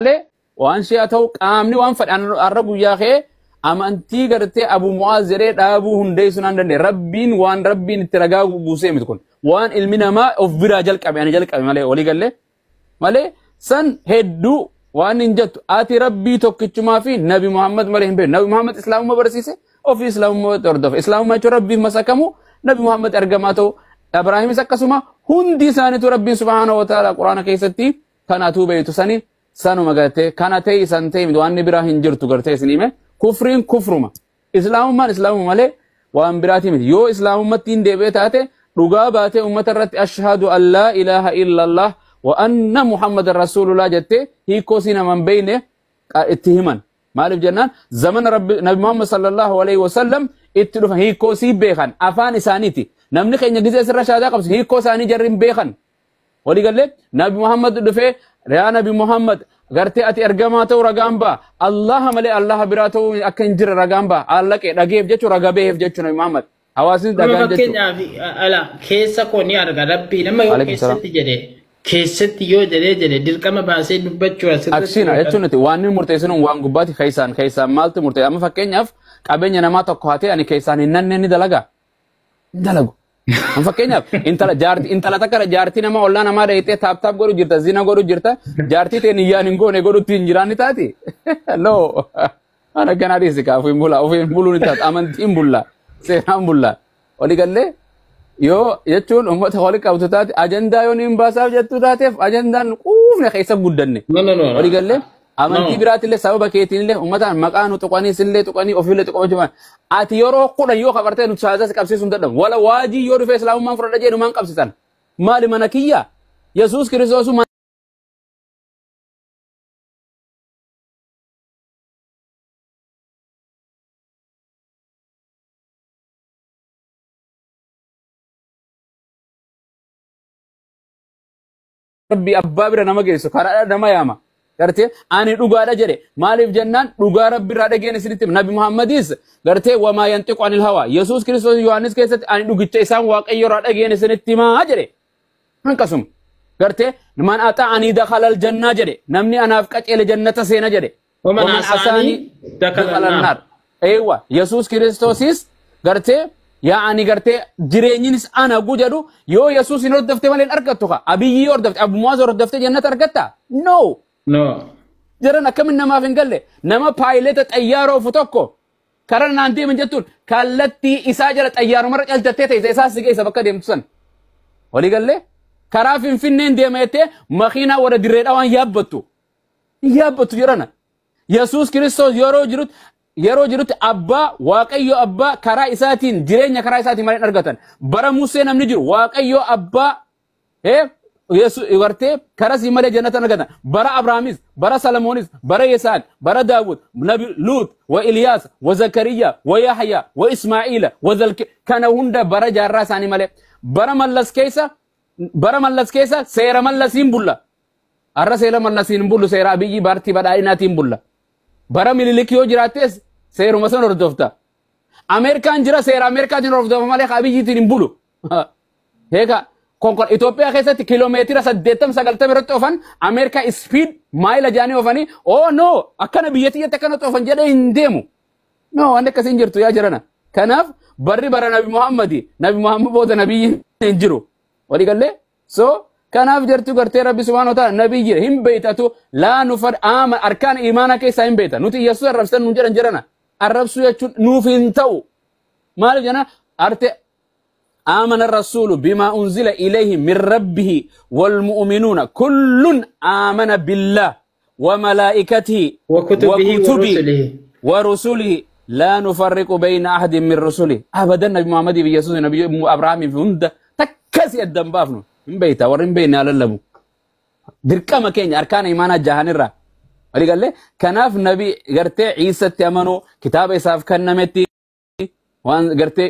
وان شياتو قامني وان فدان الرب ياخي امانتي غرتي ابو معاذ زري دابو هندي سنان ربين وان ربين ترغا بوسي متكون وان علمنا ما اوف براجل قبي انا جل قبي مالي ولي قال مالي سن هدو وان انجت اتي ربي توكچما في نبي محمد مالي نبي محمد اسلام ما برسيسه او في اسلام ما تردف اسلام ما ربي مسكمو نبي محمد ارغماتو ابراهيم سكسما هندي سانه ربي سبحانه وتعالى قران كيستي كاناتو بيتو سني سانو مغاتي كاناتي سنتي وان ابراهيم جرتو غرتي سنيمه كفرين كفرما اسلام مالي وان براتي يو اسلام متين ديبيتاته رغا باته امه رت اشهد ان لا اله الا الله وان محمد رسول الله جته هي كوسينا من بين اتهمان مالف جنان زمن رب نبي محمد صلى الله عليه وسلم اتلف هي كوسي بيخان افان اسانيتي نمني خيني غزي سر شادا قبس هي كوساني جرين بيخان ولي قال نبي محمد دفه يا نبي محمد غرتي اتي ارغماتو رغامبا الله ملي الله براتو اكنجر رغامبا الله كي دغيف جچو رغبيف جچو نبي محمد حواسين دغان جچو كينا الا كيسا كوني ارغا ربي نما يو كيستي جدي كيستي يو جدي دلقما باسي دبچو اكسينا يچونتي وان مرتيسن وان غباتي خيسان مالت مرتي اما فكنياف قابenya nama tokko hate ani keesan innanni dalaga dalagu am fakkeenya intala takara jaarti nama olla nama deete tap goru jirta zina goru jirta jaarti te niyan ngone goru tin jirani taati no ana ganari sika fu imbulu ni tat amanti imbulla seram bulla oli galle yo yechun ummata kholi qabtu taati agenda yon imbasaf jettu taatef agendan qufne khaysa guddanne no oli galle amanti biratille sababa keetinille ummata maqaanu tuqani sille tuqani ofille tuqama ati yoro quda yo khabarte nu saada qabsisun dadam wala waji yo rufe islam man furada jeenu man qabsisan mali manakiya yesus kristos rabbi abbabira nama geesu kara nama yama garte ani dugaada jere malif jannan duga rabbi rada gene sinitim nabi muhammadis garte wama yantiqu anil hawa yesus kristos yohannes kesat ani dugicha isan waaqayyo rada gene sinitima jere hankasum garte man ata ani dakhala al janna jere namni anaf qacele jannata sena jere ومن asani dakhala an nar aywa yesus kristosis garte yaani garte jireenyinis ana gujadu yo yesus ino dafte malen argattu ka abiyyi or dafte abu muaz or dafte jannata argatta no جرنا كم إنما في نقله نما بايلت طيارة وفتوكو كرنا نانتي من جتون كالتي إساجرت طيارة مرة قلت تيتا إذا إساس سجى سبكة ديم تسن ولي قال له كرافين فينين ديمته مخينا ورا دريد أوان يابتو جرنا يسوع كريستوس يرو جرت أبا واقعيو أبا كرا إساتين جرينيا كرا إساتين مالين أرغتان برا موسى نم نجر واقعيو أبا يسوع يورته كرس يملي جنة نجدا برا أبراهيم برا سلمونيس برا يسان برا داود نبي لوط وإلياس وزكريا ويحيى وإسماعيل وذلك كان هندا برا جارا ساني ملي برا ملس كيسا سيرا ملسين بولا أرى سيرا ملسين بولو سيرا بيجي بارتي بداي ناتين بولا برا مليلكيو جراتيس سيرو مسون ردوفتا أمريكان جرا سيرا أمريكا جرا ردوفتا مالي خابيجي تين بولو هيكا كونكور إثيوبيا خيسة كيلومتر سدتم سقلتم رتوفن أمريكا سبيد مايل جاني وفني أو نو أكنا بيجي يتكنا توفن جدا إنديمو نو عندك كسينجر تو يا جرنا كناف بري نبي محمد بود نبي إنجرو ولي قال له سو كناف جرتو قرتي ربي سبحانه وتعالى نبي جر هم بيتاتو لا نفر أركان إيمانك كيسا هم بيتا نوتي يسوع الرب سن نجرن جرنا الرب سوى نوفين تو مالك جنا أرتي آمن الرسول بما أنزل إليه من ربه والمؤمنون كل آمن بالله وملائكته وكتبه ورسله لا نفرق بين أحد من رسله أبدا نبي محمد بيسوس نبي أبراهيم في هند تكسي الدم بافنو من بيتا ورين بين على اللبو دركا مكين أركان إيمان جهان الرا ولي قال لي كناف نبي قرتي عيسى تيمنو كتاب إساف كنمتي وان قرتي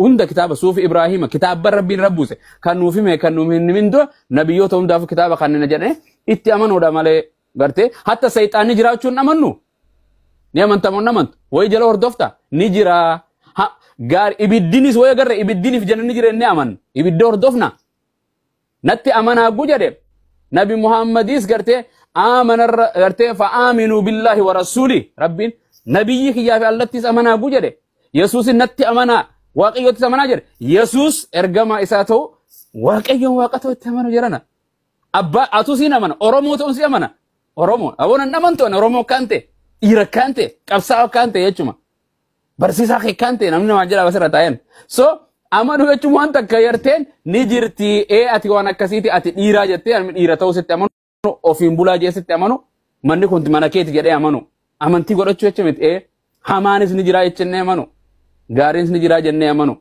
هند كتاب صوفي إبراهيم كتاب ربي ربوسه كانوا في كانوا من دو نبيوتهم دافع كتاب خاننا جنة اتيامنو دا ماله قرتي حتى سيطان جراوچون نمنو نيمان تمون نمنت وي جلو هردوفتا نجرا غار إبدينيس وي غر إبديني في جنة نجرا نيامان إبدو هردوفنا نتي أمانا أبو جرب نبي محمد إس قرتي آمن غرتي فآمنوا بالله ورسوله رب نبيك يا في التي أمنا بوجده يسوس النتي أمنا واقعي تمنا جر يسوس إرجما إساتو واقعي واقعته تمنا جرنا أبا أتوسينا من أورمو تونسي أمنا أورمو أونا نمنتون أورمو كانتي إيرا كانتي كبساو كانتي يجمع برسيسا خي كانتي نمنا ماجرا بسرة تاين so amanu jechuun waan takka yarteen ni jirti ati waan akkasiiti ati dhiiraa jettee ani dhiira ta'uu sitti amanu ofiin bulaa jee sitti amanu manni kun mana keeti jedhee amanu amantii godhachuu jecha miti hamaanis ni jiraa jechennee amanu gaariinis ni jiraa jennee amanu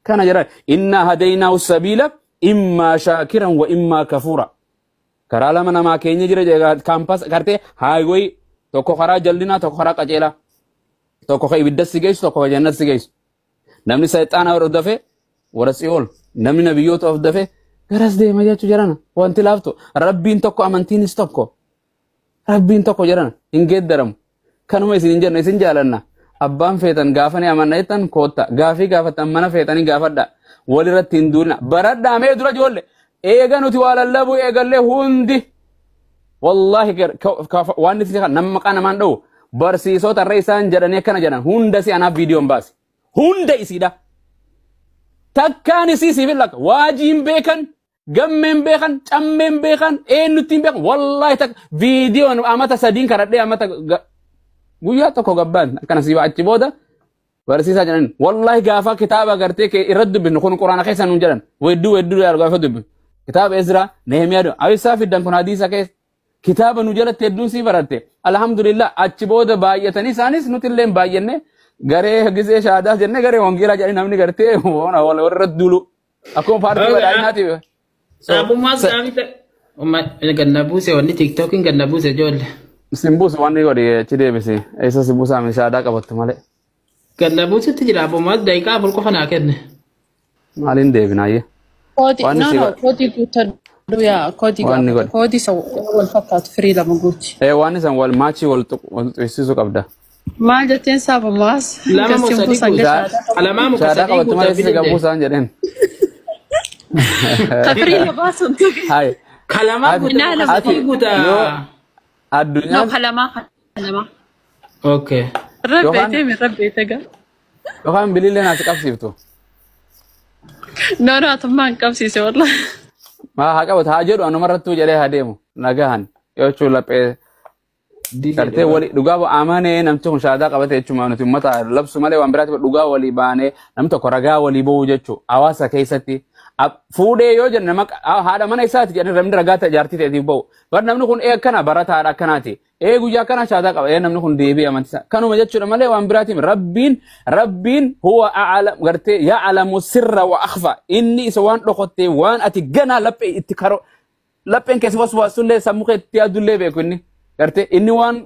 kana jira inna hadaynaahu sabiila immaa shaakiran wa immaa kafuura karaa lama namaa keenya jira kaampaas gartee haaywoy tokko karaa jallinaa tokko karaa qajeelaa tokko ka ibiddas si geessu tokko ka jannat si geessu namni sayxaanaa hordofee ورسيول نمنا بيوت أوف دفه غرس ده ما جاتو جرانا وانت لافتو ربين تكو أمانتين استوكو ربين تكو جرانا إنجد درم كانوا ما يسنجر نسنجالنا أبان فيتن غافني أمانا يتن كوتا غافي غافت أمانا فيتني غافت دا ولرت تندورنا برد دا مي درا جول إيغا نتوال اللبو إيغا اللي هندي والله وان نتيجة نمقانا من دو برسيسو ترئيسان جراني كان جران هندسي أنا فيديو مباس هندسي دا takkaani siisiifin lakka waajiin beekan gammeen beekan cammeen beekan eenyuttiin beekan wallahi tak viidiyoon amata sadiin karadhee amata guyyaa tokko gabbaan akkana siiba achi booda barsiisaa jedhan wallahi gaafa kitaaba gartee kee irra dubbifnu kun quraana keessa nuun jedhan wedduu gaafa dubbifnu kitaaba Ezraa Nehemiyaa ayisaa fiddan kun hadiisa keessa kitaaba nu jalatti hedduun sii baratte alhamdulillah achi booda baay'atanii isaanis nuti illee baay'annee garee gisee shaadaa jenne garee wangeelaa jedhanii namni gartee warra dulu akkuma paartii badhaadhinaati. Sabummaa saamita ganna buuse wanni tiktokiin ganna buuse ijoollee. Simbuus wanni godhe achi deebise eessa simbuusaa shaadaa qabattu malee. Ganna buusetti jira abummaa daqiiqaa afur qofa naa kenne. Maaliin deebinaayyee? Koodii guuttadhu yaa koodii isa wal fakkaatu firii lama guutti. Waan isan wal maachii wal tuqsiisuu qabda. Maal jetteen saabamaas lama musadii alamaa shaadaa qabattu malee si gabuusaan jedheen. Kafirii labaasun tuqe. Kalamaa guutaa. Addunyaa. No kalamaa. Okay. Rabbeete gaa. Yookaan biliillee naasi qabsiiftu. No atummaan qabsiise wallah. Haa qabatu haa jedhu anumarrattuu jedhee haa deemu nagahan yoo jechuun laphee. Kartee wali dhugaa amanee namti kun shaadaa qabate jechuudha nuti uummata labsu malee waan biraatti dhugaa walii baanee namni tokko ragaa walii ba'uu jechuudha hawaasa keessatti fuudhee yoo jenna haadha mana isaati jedhanii namni ragaa jaartii ta'eetiif ba'u waan namni kun akkana barataadha akkanaati guyyaa akkana shaadaa qaba namni kun deebi'ee amantiisa kanuma jechuudha malee waan biraatti rabbiin huwa a'lam gartee ya'lamu sirra wa akhfa inni isa waan dhokottee waan ati ganaa laphee itti karo lapheen keessa waswaasullee sammuu keetti yaadullee beeku inni. Gartee inni waan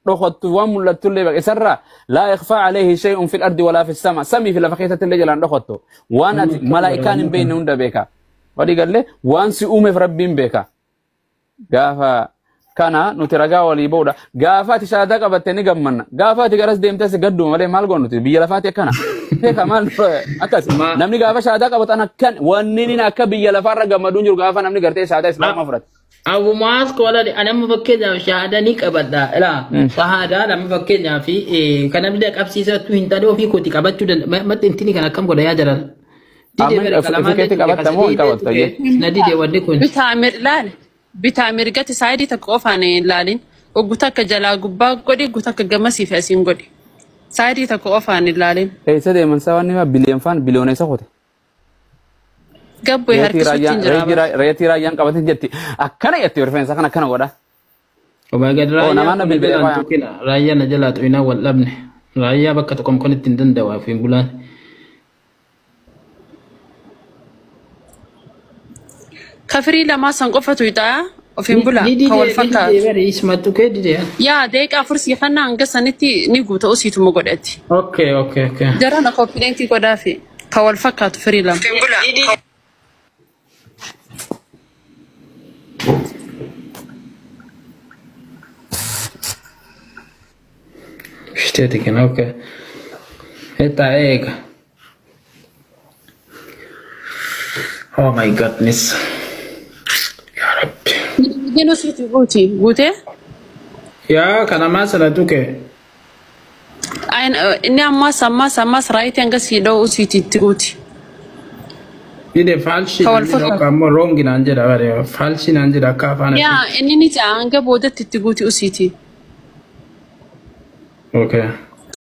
dhokottu waan mul'attullee beeka isarraa laa yakhfaa alayhi shay'un fil ardi walaa fis sama samii fi lafa keessatti illee jalaan dhokottu waan ati malaa'ikaan hin beekne hunda beeka wadii gallee waan si uumeef rabbiin beeka gaafa kana nuti ragaa walii ba'uudha gaafa ati shaadaa qabattee ni gammanna gaafa ati garas deemtee si gaddu malee maal goonu nuti biyya lafaati akkana beeka maal akkas namni gaafa shaadaa qabatan akkan wanni inni akka biyya lafaarra gammaduun jiru gaafa namni gartee shaadaa islaamaa fudhate. Abumaas kola ana mafakkeenya shahada ni qabadha ila shahada lama fakkeenya fi kana bida qabsiisatu hintadoo fi kooti qabachuu madde intini kana akkam godha yaa jalan dide fiketi qabattamoo hin qabattu na dide wanni kun bitaamir gati saayidii takka qofaan ilaalin ogguta akka jalaa gubbaa godhi ogguta akka gammasii fi asiin godhi saayidii takka qofaan ilaalin eessa deeman sawanni biliyooneessa qote Gabbo harkisuutiin jira. Reetii raayyaan qabatin jetti. Akkana jetti rifeensa kana akkana godha. Obaagan raayyaa na jalaa xu'inaa wal dhabne. Raayyaa bakka tokko kon ittiin danda'aa fi bulaan. Kafirii lamaa san qofatu idhaa ofiin bulaa kan wal fakkaatu. Yaa deeqaa fursii fannaa hanga sanitti ni guuta usiituma godhatti. Okay. Jarana kooppilentii godhaa fi kan wal fakkaatu firii lama. Shteti kan okay. Eta egg. Oh my goodness. Ya Rabbi. inni nusiiti guute. Yaa kana maasala tuke. Inni ammas raayitii hanga sii dha'u usiiti itti guuti. Dide falshi kammo rongi naan jedha bare falshi naan jedha akka afaan. Yaa inni ni ta'a hanga boodatti itti guuti usiiti. Okay.